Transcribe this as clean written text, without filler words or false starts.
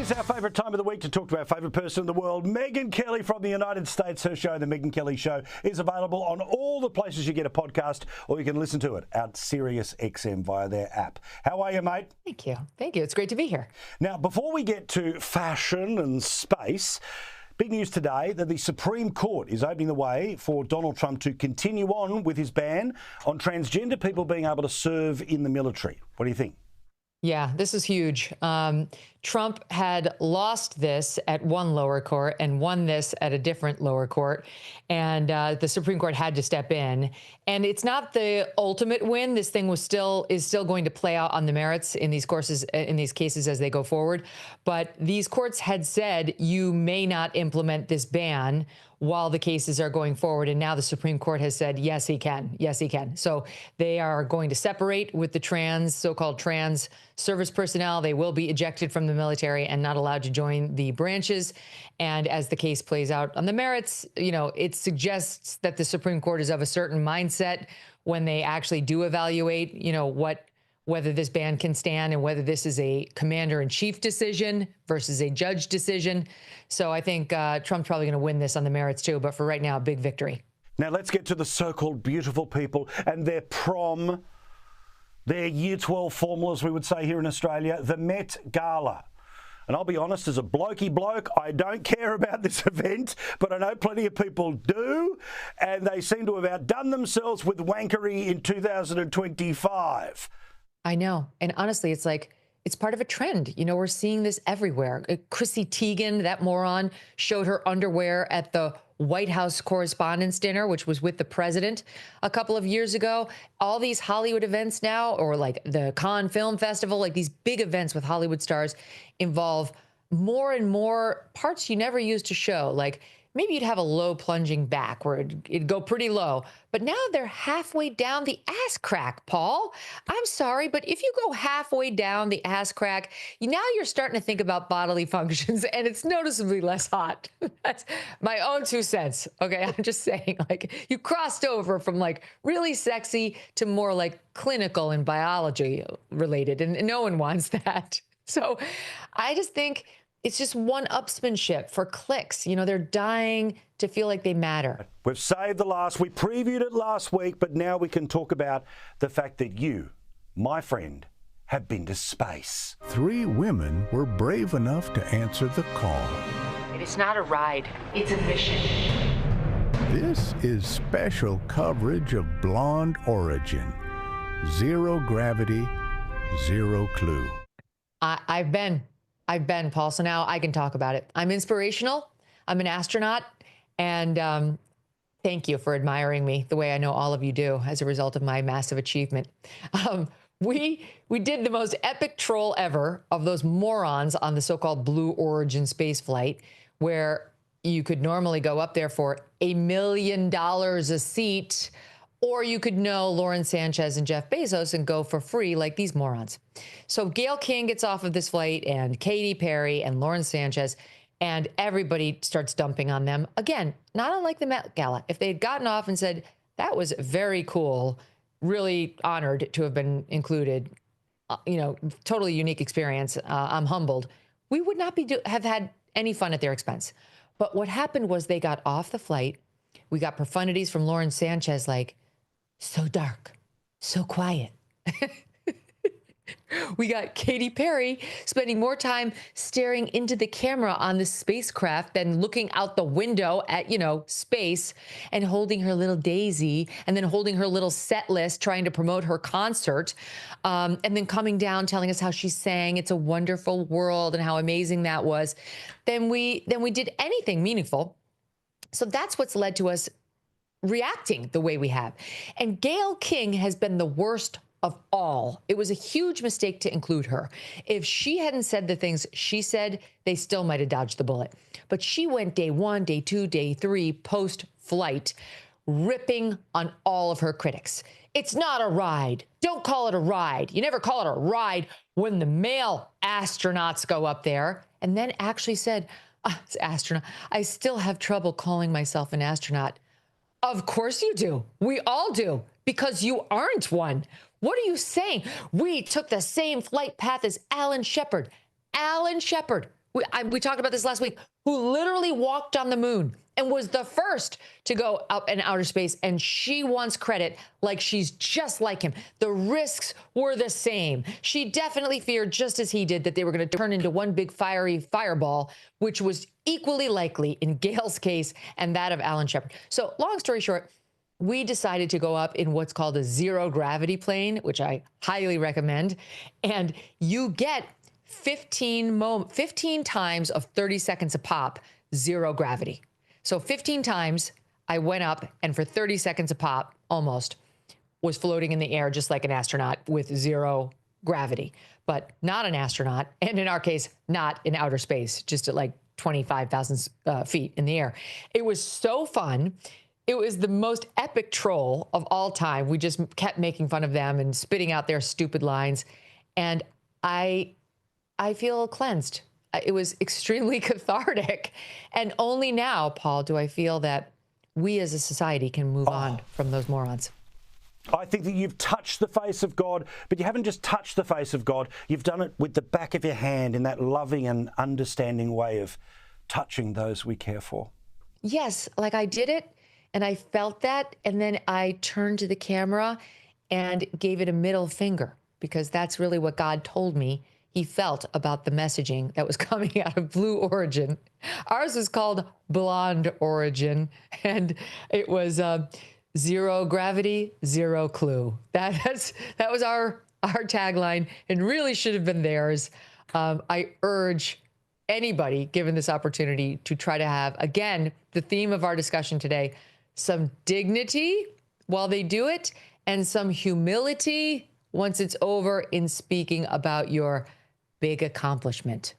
is our favourite time of the week to talk to our favourite person in the world, Megyn Kelly from the United States. Her show, The Megyn Kelly Show, is available on all the places you get a podcast, or you can listen to it at Sirius XM via their app. How are you, mate? Thank you. Thank you. It's great to be here. Now, before we get to fashion and space, big news today that the Supreme Court is opening the way for Donald Trump to continue on with his ban on transgender people being able to serve in the military. What do you think? Yeah, this is huge. Trump had lost this at one lower court and won this at a different lower court. And the Supreme Court had to step in. And it's not the ultimate win. This thing is still going to play out on the merits in these cases as they go forward. But these courts had said you may not implement this ban while the cases are going forward. And now the Supreme Court has said, yes, he can. Yes, he can. So they are going to separate with the so-called trans service personnel. They will be ejected from the military and not allowed to join the branches. And as the case plays out on the merits, you know, it suggests that the Supreme Court is of a certain mindset when they actually do evaluate, you know, whether this ban can stand and whether this is a commander-in-chief decision versus a judge decision. So I think Trump's probably going to win this on the merits too. But for right now, a big victory. Now let's get to the so-called beautiful people and their prom, their Year 12 formulas, we would say here in Australia, the Met Gala. And I'll be honest, as a blokey bloke, I don't care about this event, but I know plenty of people do, and they seem to have outdone themselves with wankery in 2025. I know. And honestly, it's like, it's part of a trend. You know, we're seeing this everywhere. Chrissy Teigen, that moron, showed her underwear at the White House Correspondents' Dinner, which was with the president a couple of years ago. All these Hollywood events now, or like the Cannes Film Festival, like these big events with Hollywood stars involve more and more parts you never used to show. Like maybe you'd have a low plunging back where it'd go pretty low. But now they're halfway down the ass crack, Paul. I'm sorry, but if you go halfway down the ass crack, now you're starting to think about bodily functions and it's noticeably less hot. That's my own 2 cents. Okay, I'm just saying, like, you crossed over from like really sexy to more like clinical and biology related, and no one wants that. So I just think it's just one-upsmanship for clicks. You know, they're dying to feel like they matter. We've saved the last. We previewed it last week, but now we can talk about the fact that you, my friend, have been to space. 3 women were brave enough to answer the call. It is not a ride. It's a mission. This is special coverage of Blonde Origin. 0 gravity, 0 clue. I've been, Paul, so now I can talk about it. I'm inspirational. I'm an astronaut. And thank you for admiring me the way I know all of you do as a result of my massive achievement. We did the most epic troll ever of those morons on the so-called Blue Origin space flight, where you could normally go up there for $1 million a seat, or you could know Lauren Sanchez and Jeff Bezos and go for free like these morons. So Gayle King gets off of this flight, and Katy Perry and Lauren Sanchez, and everybody starts dumping on them. Again, not unlike the Met Gala. If they had gotten off and said, that was very cool, really honored to have been included, you know, totally unique experience, I'm humbled, we would not have had any fun at their expense. But what happened was they got off the flight. We got profanities from Lauren Sanchez like, so dark, so quiet. We got Katy Perry spending more time staring into the camera on the spacecraft than looking out the window at, you know, space, and holding her little daisy, and then holding her little set list, trying to promote her concert, and then coming down telling us how she sang It's a Wonderful World and how amazing that was. Then we did anything meaningful. So that's what's led to us reacting the way we have. And Gayle King has been the worst of all. It was a huge mistake to include her. If she hadn't said the things she said, they still might have dodged the bullet. But she went day 1, day 2, day 3, post-flight, ripping on all of her critics. It's not a ride. Don't call it a ride. You never call it a ride when the male astronauts go up there. And then actually said, astronaut, I still have trouble calling myself an astronaut. Of course you do. We all do, because you aren't one. What are you saying? We took the same flight path as Alan Shepard. Alan Shepard we talked about this last week, who literally walked on the moon and was the first to go up in outer space. And she wants credit like she's just like him. The risks were the same. She definitely feared, just as he did, that they were going to turn into one big fiery fireball, which was equally likely in Gail's case and that of Alan Shepard. So long story short, we decided to go up in what's called a zero gravity plane, which I highly recommend. And you get 15 times of 30 seconds a pop, zero gravity. So 15 times I went up, and for 30 seconds a pop, almost, was floating in the air just like an astronaut with zero gravity, but not an astronaut. And in our case, not in outer space, just at like 25,000 feet in the air. It was so fun. It was the most epic troll of all time. We just kept making fun of them and spitting out their stupid lines. And I feel cleansed. It was extremely cathartic. And only now, Paul, do I feel that we as a society can move on from those morons. I think that you've touched the face of God, but you haven't just touched the face of God. You've done it with the back of your hand in that loving and understanding way of touching those we care for. Yes, like I did it and I felt that. And then I turned to the camera and gave it a middle finger, because that's really what God told me he felt about the messaging that was coming out of Blue Origin. Ours was called Blonde Origin, and it was zero gravity, zero clue. That was our tagline, and really should have been theirs. I urge anybody given this opportunity to try to have, again, the theme of our discussion today, some dignity while they do it, and some humility once it's over in speaking about your big accomplishment.